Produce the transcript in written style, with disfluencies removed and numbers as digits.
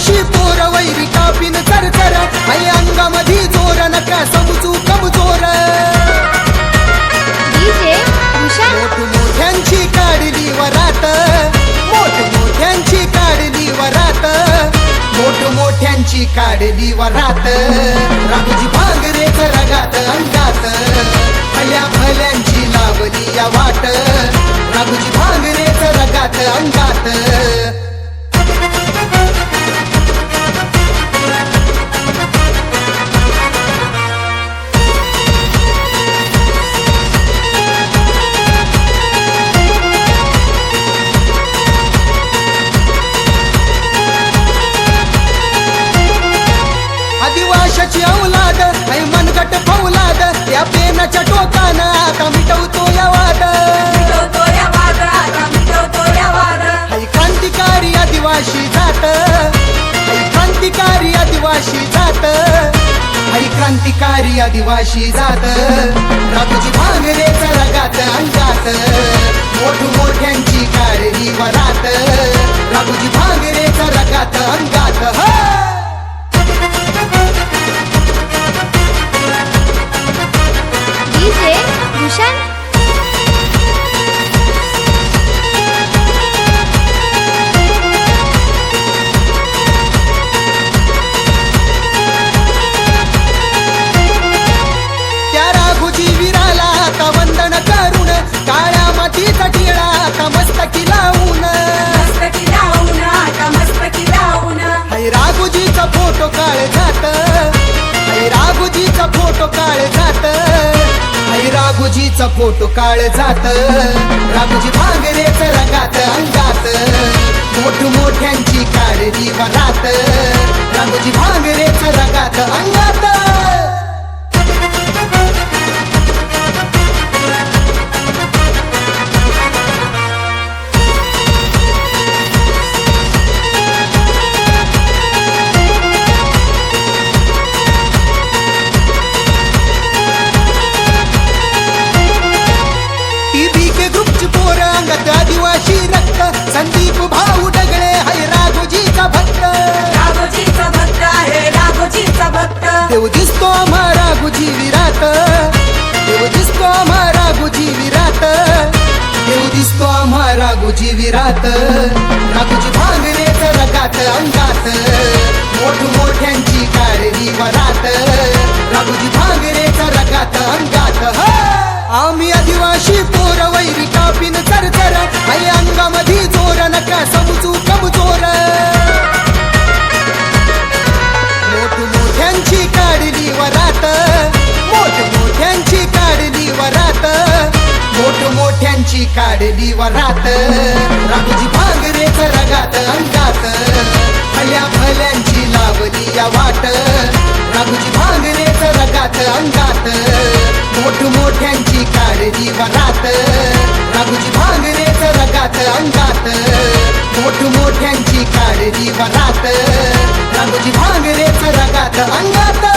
आदिवासी पोर वैरी कापीन चरचर आई अंगामधी जोर नका समजू कमजोर डीजे भूषण मोठ्यांची काढली वरात मोठ्यांची काढली वरात मोठ्यांची काढली वरात राघोजी भांगरेच रगात अंगात भल्या भल्यांची लावली या वाट राघोजी भांगरेच रगात अंगात आदिवाशाची औलाद ऐ मनगट फौलाद या पेनाच्या टोकानं आता मिटवतो या वाद ऐ क्रांतिकारी आदिवासी जात ऐ क्रांतिकारी आदिवासी जात ऐ क्रांतिकारी आदिवासी जात राघोजी भांगरेच रगात अंगात मोठ्यांची काढली वरात राघोजी भांगरेच रगात अंगात डीजे भूषण त्या राघोजी वीराला आता वंदन करून काळ्या मातीचा टिळा आता मस्तकी लावून हाय राघोजीचा फोटो काळ जात हाय राघोजीचा फोटो काळ जात हाय राघोजीचा फोटो काळ जात राघोजी भांगरेच रगात अंगात मोठ्यांची काढली वरात राघोजी भांगरेच रगात अंगात आदिवासी रक्त संदीप भाऊ डगळे हाय राघोजीचा भक्त देव दिसतो आम्हा राघोजी विरात देव दिसतो आम्हा राघोजी विरात देव दिसतो आम्हा राघोजी विरात राघोजी भांगरेच रगात अंगात मोठ्यांची काढली वरात राघोजी भांगरेच रगात अंगात आम्ही आदिवासी पोर वैरी कापीन चरचर आई अंगामधी जोर नका समजू कमजोर मोठ्यांची काढली वरात मोठ्यांची काढली वरात मोठ्यांची काढली वरात राघोजी भांगरेच रगात अंगात भल्या भल्यांची लावली या वाट राघोजी भांगरेच रगात अंगात मोठ्यांची काढली वरात राघोजी भांगरेच रगात अंगात मोठ्यांची काढली वरात राघोजी भांगरेच रगात अंगात